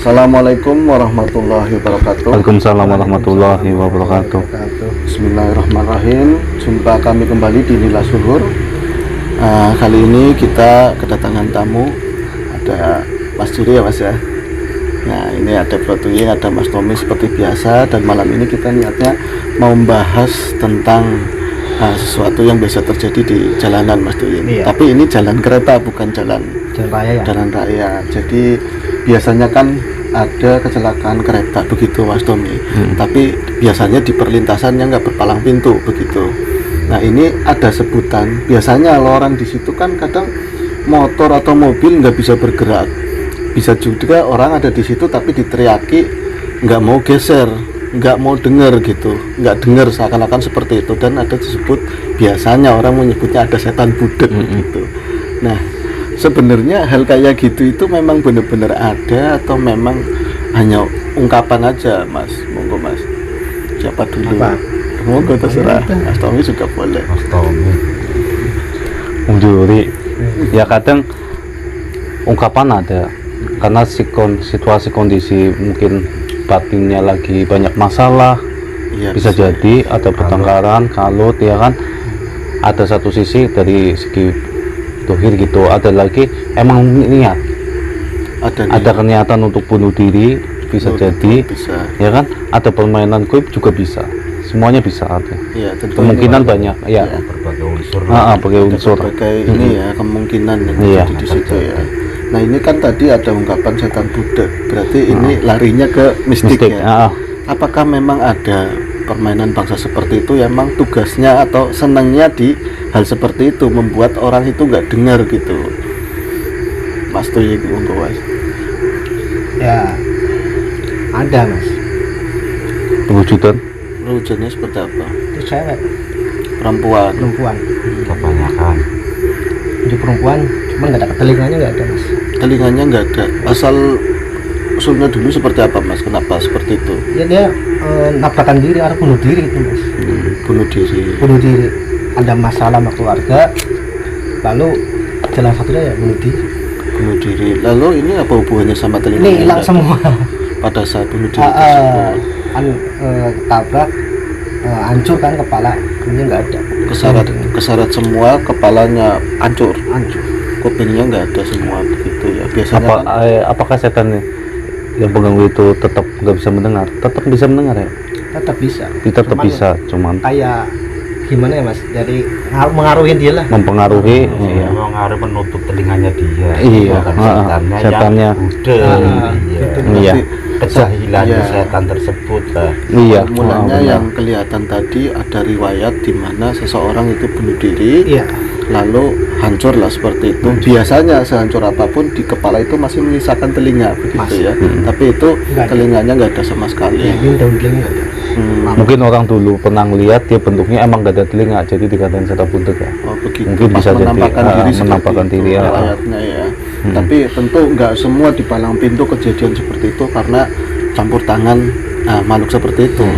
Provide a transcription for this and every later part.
Assalamualaikum warahmatullahi wabarakatuh. Waalaikumsalam warahmatullahi wabarakatuh. Bismillahirrahmanirrahim. Jumpa kami kembali di Nila Suhur. Kali ini kita kedatangan tamu. Ada Mas Juri ya Mas ya. Nah ini ada Bro Tuying, ada Mas Tommy seperti biasa. Dan malam ini kita niatnya mau membahas tentang sesuatu yang biasa terjadi di jalanan Mas Tuying. Iya. Tapi ini jalan kereta bukan jalan raya ya. Jalan raya. Jadi biasanya kan ada kecelakaan kereta begitu Mas Tommy. Tapi biasanya di perlintasan yang nggak berpalang pintu begitu. Nah ini ada sebutan. Biasanya kalau orang di situ kan kadang motor atau mobil nggak bisa bergerak. Bisa juga orang ada di situ tapi diteriaki nggak mau geser, nggak mau dengar gitu, nggak dengar seakan-akan seperti itu. Dan ada disebut biasanya orang menyebutnya ada setan budek gitu. Nah sebenarnya hal kayak gitu itu memang benar-benar ada atau memang hanya ungkapan aja Mas? Monggo Mas. Siapa dulu? Apa? Monggo terserah. Mas Tommy juga boleh. Mas Tommy. Juri. Ya kadang ungkapan ada karena situasi kondisi mungkin batinnya lagi banyak masalah. Iya, bisa jadi ada pertengkaran, kalut ya kan. Ada satu sisi dari segi dohir gitu, ada lagi emang niat, ada kenyataan untuk bunuh diri bisa jadi bisa. Ya kan, ada permainan kuip juga bisa, semuanya bisa ada Ya, kemungkinan banyak ya, berbagai unsur berbagai ini ya kemungkinan yang Iya. terjadi di situ ya. Nah ini kan tadi ada ungkapan setan budek, berarti ini larinya ke mistik ya. Apakah memang ada permainan bangsa seperti itu yang memang tugasnya atau senangnya di hal seperti itu membuat orang itu nggak dengar gitu? Mas Tuying untuk Mas. Ya ada Mas. Wujudnya seperti apa? Itu cewek, Perempuan. kebanyakan itu perempuan, cuma nggak ada telinganya, nggak ada Mas. Telinganya nggak ada. Asal usulnya dulu seperti apa Mas? Kenapa seperti itu? Ya dia nabrakan diri atau bunuh diri itu Mas. Bunuh diri. Ada masalah sama keluarga, lalu jalan satunya ya bunuh diri. Lalu ini apa hubungannya sama telinga? Ini hilang semua. Pada saat bunuh diri tersebut. Tabrak, hancur kan kepala, ini nggak ada. Kesarat semua, kepalanya hancur. Kupingnya nggak ada semua begitu ya. Biasanya kan, apakah setan yang pengganggu itu tetap nggak bisa mendengar? Tetap bisa mendengar ya? Tetap bisa. Tetap bisa, cuman Kayak gimana ya Mas? Jadi mengaruhin dia lah. mempengaruhi. Iya. Mengaruhi menutup telinganya dia. Iya, setannya Iya. Kejahilannya setan tersebut lah. Iya. mulanya yang kelihatan tadi ada riwayat di mana seseorang itu bunuh diri, Iya. lalu hancur lah seperti itu. Biasanya sehancur apapun di kepala itu masih menyisakan telinga begitu ya. Tapi itu telinganya nggak ada sama sekali. Ini daun telinga nggak ada. Mungkin orang dulu pernah lihat dia bentuknya emang gak ada telinga, jadi dikatain setan budek ya. Oh begitu. Mungkin bisa jadi menampakkan diri ya. riwayatnya ya. Tapi tentu nggak semua di palang pintu kejadian seperti itu karena campur tangan makhluk seperti itu.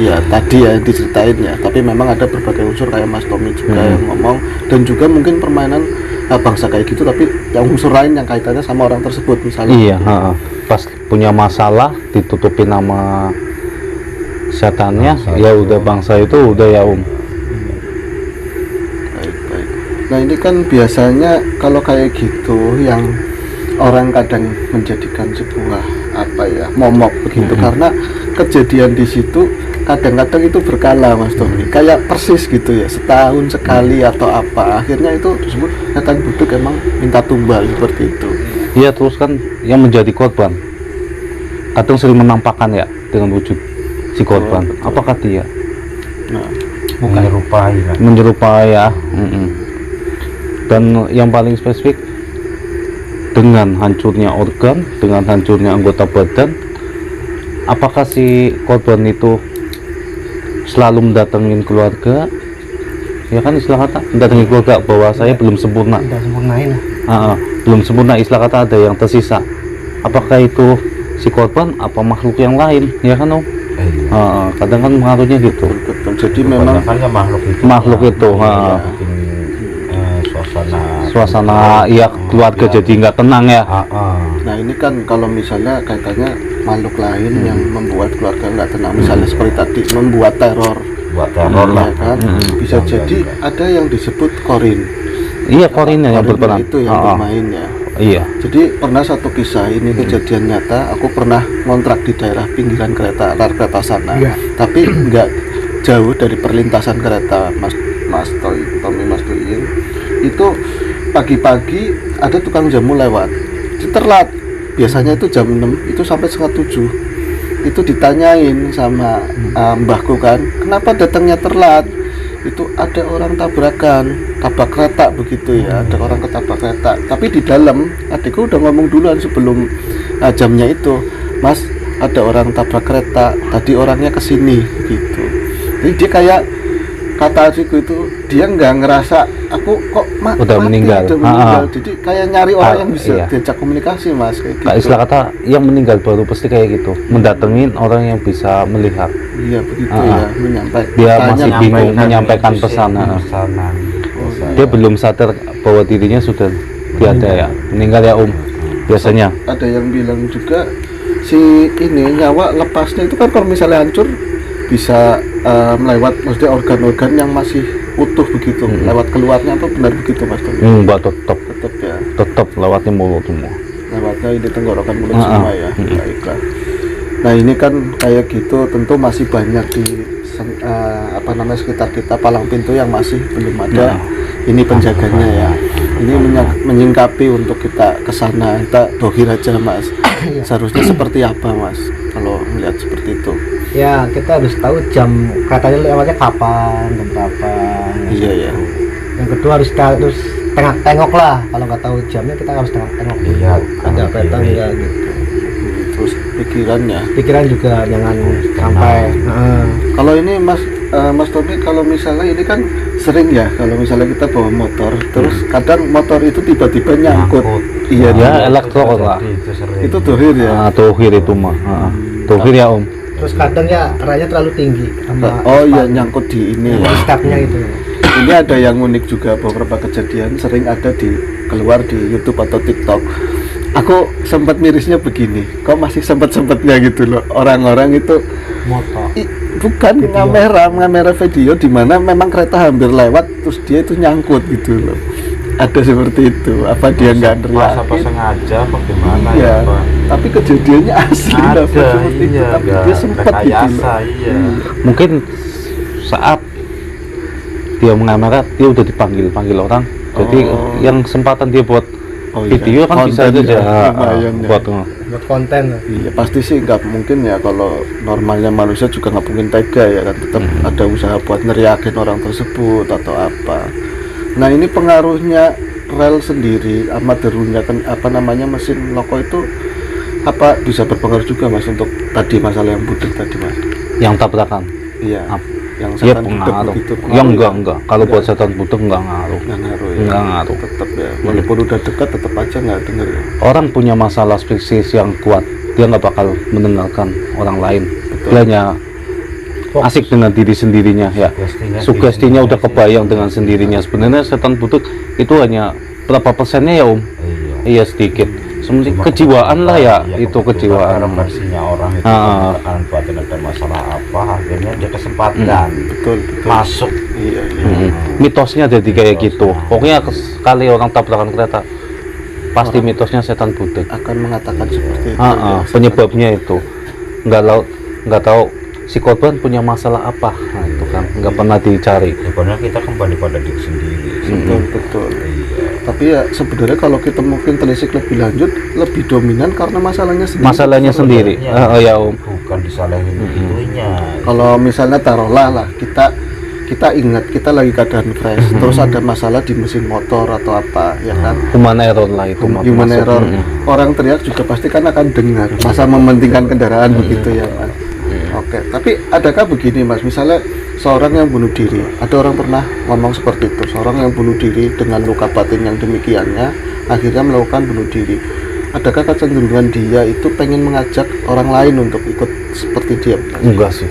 Ya tadi ya diceritain ya. Tapi memang ada berbagai unsur kayak Mas Tommy juga yang ngomong, dan juga mungkin permainan bangsa kayak gitu, tapi yang unsur lain yang kaitannya sama orang tersebut misalnya. Iya. Pas punya masalah ditutupin nama setannya, ya udah bangsa itu udah ya Baik. Nah ini kan biasanya kalau kayak gitu yang orang kadang menjadikan sebuah momok begitu, karena kejadian di situ kadang-kadang itu berkala Mas Tommy, kayak persis gitu ya, setahun sekali atau apa, akhirnya itu disebut setan budek emang minta tumbal seperti itu. Iya, terus kan yang menjadi korban kadang sering menampakkan ya dengan wujud si korban. Apakah dia Nah, menyerupai ya? Dan yang paling spesifik, dengan hancurnya organ, dengan hancurnya anggota badan, apakah si korban itu selalu mendatangin keluarga? Ya kan istilah kata mendatangi keluarga bahwa saya belum sempurna. Belum sempurna, istilah kata ada yang tersisa. Apakah itu si korban apa makhluk yang lain? Ya kan kadang kan mengaruhnya gitu. Jadi memang makhluk itu suasana ya keluarga jadi nggak tenang ya. Nah ini kan kalau misalnya kaitannya makhluk lain yang membuat keluarga nggak tenang, misalnya seperti tadi membuat teror, buat teror ya lah. kan, bisa jadi ada yang disebut korin. Iya, korinnya yang Korin berperan. itu yang bermain ya. Iya. Jadi pernah satu kisah ini kejadian nyata, aku pernah ngontrak di daerah pinggiran kereta rel kereta sana, tapi nggak jauh dari perlintasan kereta Mas Toyin. Itu pagi-pagi ada tukang jamu lewat, telat. Biasanya itu jam 6, itu sampai setengah 7. Itu ditanyain sama mbahku kan, kenapa datangnya telat? Itu ada orang tabrak kereta begitu ya, ada orang ketabrak kereta. Tapi di dalam adikku udah ngomong duluan sebelum jamnya itu, Mas ada orang tabrak kereta, tadi orangnya kesini gitu. Jadi dia kayak kata adikku itu dia nggak ngerasa aku kok udah meninggal. Jadi kayak nyari orang yang bisa iya. diajak komunikasi Mas kayak gitu. Istilah kata yang meninggal baru pasti kayak gitu, mendatengin orang yang bisa melihat. Iya begitu ya, menyampaikan. Dia Tanya masih bingung menyampaikan pesanan. Dia belum sadar bahwa dirinya sudah tiada ya, meninggal ya biasanya. Ada yang bilang juga si ini nyawa lepasnya itu kan kalau misalnya hancur bisa melewat, maksudnya organ-organ yang masih utuh begitu, lewat keluarnya, apa benar begitu Mas Tony? Enggak, tetap ya, tetap lewatnya mulut semua. lewatnya ini tenggorokan mulut semua ya. Baiklah. Nah ini kan kayak gitu, tentu masih banyak di sekitar kita palang pintu yang masih belum ada ini penjaganya ya. Ini menyingkapi untuk kita kesana, kita dohir aja Mas. Seharusnya seperti apa Mas kalau melihat seperti itu? Ya kita harus tahu jam katanya lewatnya kapan, jam berapa. Iya ya. Yang kedua harus tengok lah, kalau nggak tahu jamnya kita harus tengok. Iya, ada peta ya gitu. Terus pikiran juga jangan sampai. Kalau ini Mas Tommy, kalau misalnya ini kan sering ya, kalau misalnya kita bawa motor, terus kadang motor itu tiba-tiba nyangkut. Iya Ya elektro lah. Itu dohir ya. Dohir itu mah. Dohir ya Terus kadang ya raya terlalu tinggi sama iya nyangkut di ini ya. stepnya itu. Ini ada yang unik juga, beberapa kejadian sering ada keluar di YouTube atau TikTok. Aku sempat mirisnya begini, kok masih sempetnya gitu loh, orang-orang itu Motor. bukan ngamera video di mana memang kereta hampir lewat terus dia itu nyangkut gitu loh. Ada seperti itu, apa dia nggak Apa teriakin? sengaja apa gimana Iya, ya Pak? tapi kejadiannya asli Ada, seperti itu, iya, tapi dia sempat gitu rekayasa, loh. iya. mungkin saat dia mengamera dia udah dipanggil orang, jadi yang kesempatan dia buat video kan bisa Konten aja ya, lumayan ya. buat Buat konten. Iya pasti sih nggak mungkin ya, kalau normalnya manusia juga nggak mungkin tega ya kan, tetap ada usaha buat neriakin orang tersebut atau apa. Nah ini pengaruhnya rel sendiri sama derunya kan mesin loko itu apa bisa berpengaruh juga Mas untuk tadi masalah yang budek tadi Mas? yang tabrakan. Iya. Yang Ya setan budek pengaruh. begitu. Yang enggak. Kalau buat setan budek enggak ngaruh. Nggak ngaruh ya. Enggak ngaruh. Tetap ya. Walaupun udah dekat tetap aja nggak denger ya. Orang punya masalah psikis yang kuat, dia nggak bakal mendengarkan orang lain. Dia hanya asik dengan diri sendirinya ya. Sugestinya udah kebayang dengan sendirinya. Sebenarnya setan budek itu hanya berapa persennya ya Iya sedikit. Sebenarnya kejiwaan lah ya, itu kejiwaan. Versinya orang itu akan batin ada masalah apa, akhirnya dia kesempatan Betul. masuk. Iya. Mitosnya jadi kayak gitu. Pokoknya sekali orang tabrakan kereta, pasti mitosnya setan budek. Akan mengatakan seperti itu. Ya. Penyebabnya itu nggak tahu si korban punya masalah apa, nah, itu kan nggak pernah dicari. Sebenarnya kita kembali pada diri sendiri. Betul. Tapi ya sebenarnya kalau kita mungkin telisik lebih lanjut, lebih dominan karena masalahnya sendiri. Ya Bukan disalahin itunya. Kalau misalnya taruhlah lah kita ingat kita lagi keadaan fresh, terus ada masalah di mesin motor atau apa ya kan, human error lah itu. human error. Orang teriak juga pasti kan akan dengar, masa mementingkan kendaraan begitu ya kan. Oke, tapi adakah begini Mas, misalnya seorang yang bunuh diri, ada orang pernah ngomong seperti itu, seorang yang bunuh diri dengan luka batin yang demikiannya akhirnya melakukan bunuh diri, adakah kecenderungan dia itu pengen mengajak orang lain untuk ikut seperti dia? Enggak sih,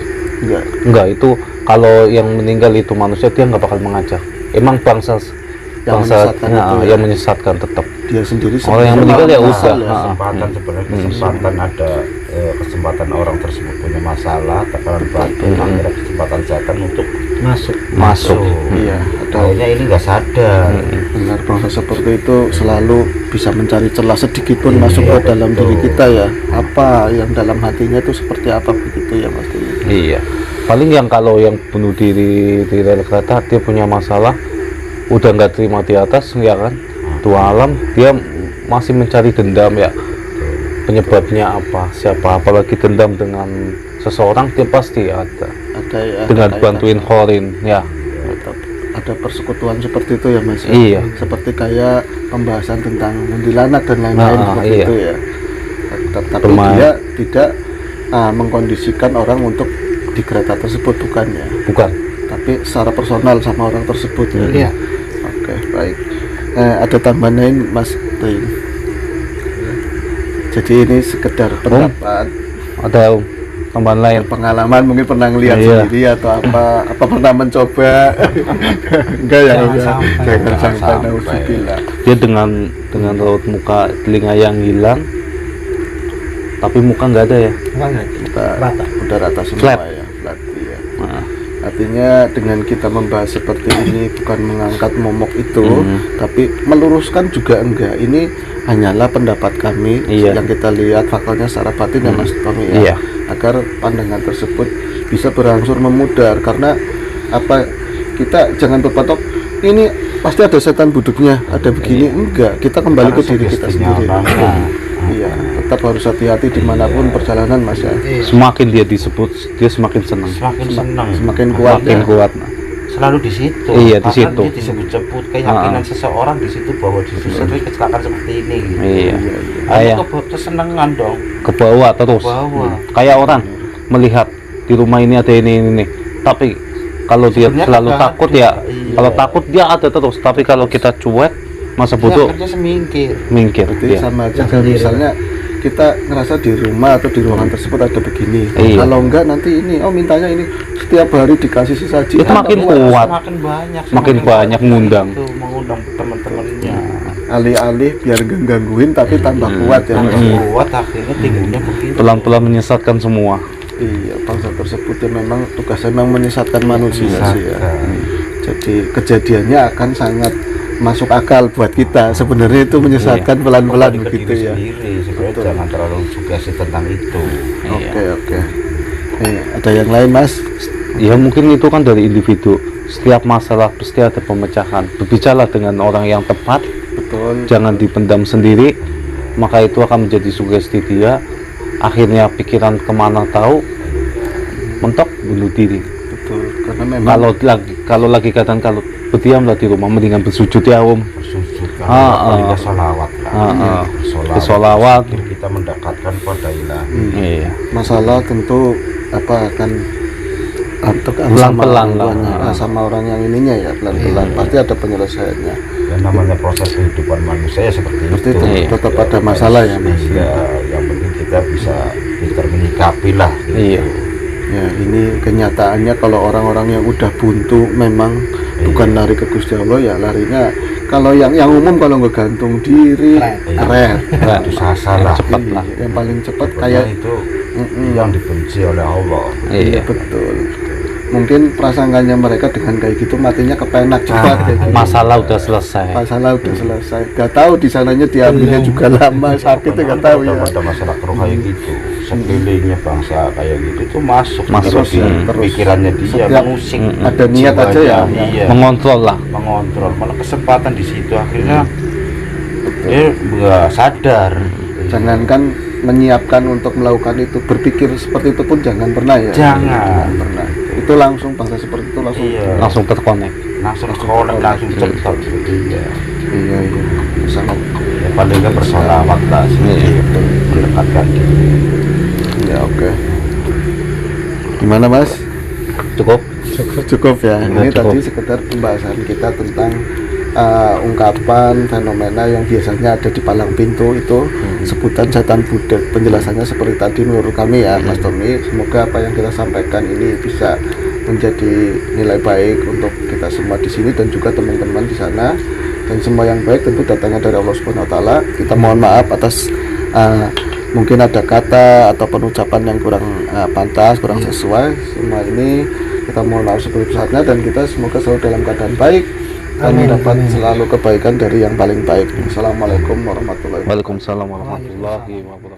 enggak. Itu kalau yang meninggal itu manusia, dia nggak bakal mengajak. Emang bangsa Yang menyesatkan itu ya. yang menyesatkan tetap. dia sendiri Orang yang meninggal ya sebenarnya udah. ya. Kesempatan sebenarnya kesempatan ada kesempatan orang tersebut punya masalah tekanan batin, akhirnya kesempatan setan untuk Masuk. Iya, ada akhirnya ini nggak sadar. benar proses seperti itu selalu bisa mencari celah sedikit pun masuk ke dalam diri kita ya. Apa yang dalam hatinya itu seperti apa begitu ya Mas Tony. Iya. Paling yang kalau yang bunuh diri di rel kereta dia punya masalah, udah nggak terima di atas ya kan, dua alam dia masih mencari dendam ya. Penyebabnya apa? Siapa? Apalagi dendam dengan seseorang dia pasti ada. Ada ya. Dengan ada bantuin kaitannya. Horin ya. Ada persekutuan seperti itu ya Mas. Iya. Seperti kayak pembahasan tentang kuntilanak dan lain-lain Nah, seperti iya. itu ya. Tapi Bermain. dia tidak mengkondisikan orang untuk di kereta tersebut bukan ya. Bukan. Tapi secara personal sama orang tersebut ya. Iya. Oke, baik. Ada tambahan lain Mas Rin. Jadi ini sekedar pendapat, Ada tambahan lain. pengalaman mungkin pernah ngelihat Iya. sendiri atau apa pernah mencoba. Enggak ya, Jangan enggak. sampai. Jangan Jangan sampai sampai. nauzubillah. Dia dengan raut muka telinga yang hilang, tapi muka nggak ada ya. Rata. Udah rata semua Flat. ya, flat iya. Nah, Artinya dengan kita membahas seperti ini bukan mengangkat momok itu, Mhm. tapi meluruskan juga enggak. Ini hanyalah pendapat kami Iya. yang kita lihat faktanya secara batin ya Mas Tommy ya. Iya. Agar pandangan tersebut bisa berangsur memudar karena apa kita jangan berpatok ini pasti ada setan buduknya, ada begini enggak. Kita kembali ke diri kita sendiri. Iya, tetap harus hati-hati dimanapun perjalanan Mas ya. semakin dia disebut, dia semakin senang. Semakin senang, Semakin kuat Semakin ya. kuat. selalu di situ. Iya, di Bahkan situ. dia disebut-sebut keyakinan seseorang di situ bahwa di situ sering kecelakaan seperti ini. Gitu. Iya. Kayak Kayak kesenangan dong. ke bawah terus. Ke bawah. Kayak orang melihat di rumah ini ada ini. Tapi kalau dia Sebenarnya selalu nggak takut ada. ya, Iya. kalau takut dia ada terus. Tapi kalau kita cuek, masa bodoh Dia kerja semingkir. mingkir. Berarti Iya. sama aja Jaga diri. misalnya kita ngerasa di rumah atau di ruangan tersebut ada begini. Iya. Kalau enggak nanti ini mintanya ini setiap hari dikasih sesaji. Itu makin kuat. Semakin banyak. Makin banyak ngundang. Itu mengundang teman-temannya. Alih-alih biar gangguin tapi tambah kuat ya. Mas. Kuat akhirnya tingginya begitu. Pelan-pelan menyesatkan semua. Iya, bangsa tersebut ya memang tugasnya memang menyesatkan manusia sih ya. Menyesatkan. Jadi kejadiannya akan sangat masuk akal buat kita. Sebenarnya itu menyesatkan pelan-pelan Kembali ke begitu diri ya. sendiri, sebenarnya Betul. jangan terlalu sugesti tentang itu. Oke, oke. Ada yang lain Mas? Ya mungkin itu kan dari individu. Setiap masalah pasti ada pemecahan. Berbicara dengan orang yang tepat, Betul. jangan dipendam sendiri, maka itu akan menjadi sugesti dia. Akhirnya pikiran kemana tahu, mentok bunuh diri. Betul. Karena memang Kalau lagi kadang kalau berdiamlah di rumah, mendingan bersujud ya Om. Bersujud kan, Ah, paling ah. nggak sholawat lah. Bersolawat. Kita mendekatkan pada ilahi. Iya. masalah tentu akan Pelan-pelan lah. sama orang yang ininya ya pelan-pelan pasti ada penyelesaiannya. Dan namanya proses kehidupan manusia ya seperti Pasti itu. Iya. tetap ada masalah ya Mas. Iya, yang penting kita bisa pintar menyikapi lah. Gitu. Iya. Ya ini kenyataannya kalau orang-orang yang udah buntu memang bukan lari ke Gusti Allah ya larinya kalau yang umum kalau nggak gantung diri keren. Itu salah. Cepat lah. Yang paling cepat Kayak kayak itu yang dibenci oleh Allah. Iya. betul. Mungkin prasangkanya mereka dengan kayak gitu matinya kepenak cepat kayak gitu. Masalah udah selesai. Masalah udah selesai. Gak tahu di sananya diambilnya juga lama sakit ya gak tahu ya. Ada masalah keruh kayak gitu, sekelilingnya bangsa kayak gitu tuh masuk Masuk, di terus. pikirannya dia, Setiap mengusik ada niat aja ya. iya, Mengontrol lah. mengontrol, malah kesempatan di situ akhirnya dia nggak sadar. Jangankan menyiapkan untuk melakukan itu, berpikir seperti itu pun jangan pernah ya. Jangan. pernah. Itu langsung bangsa seperti itu langsung. Iya. Langsung terkonek. langsung kolek, langsung cepat iya. Iya. Sangat. Ya, paling nggak bersolawat lah sedikit, mendekatkan diri. Ya oke. Gimana Mas? Cukup. Cukup ya. Ya, Ini cukup. tadi sekedar pembahasan kita tentang ungkapan fenomena yang biasanya ada di palang pintu itu sebutan setan budak. Penjelasannya seperti tadi menurut kami ya Mas Tommy. Semoga apa yang kita sampaikan ini bisa menjadi nilai baik untuk kita semua di sini dan juga teman-teman di sana. dan semua yang baik tentu datangnya dari Allah Subhanahu Wa Taala. Kita mohon maaf atas mungkin ada kata ataupun ucapan yang kurang pantas, kurang sesuai. Semua ini kita mohon maaf sebesar-besarnya, dan kita semoga selalu dalam keadaan baik dan Amin, mendapat amin. selalu kebaikan dari yang paling baik. Assalamualaikum warahmatullahi wabarakatuh. Waalaikumsalam warahmatullahi wabarakatuh.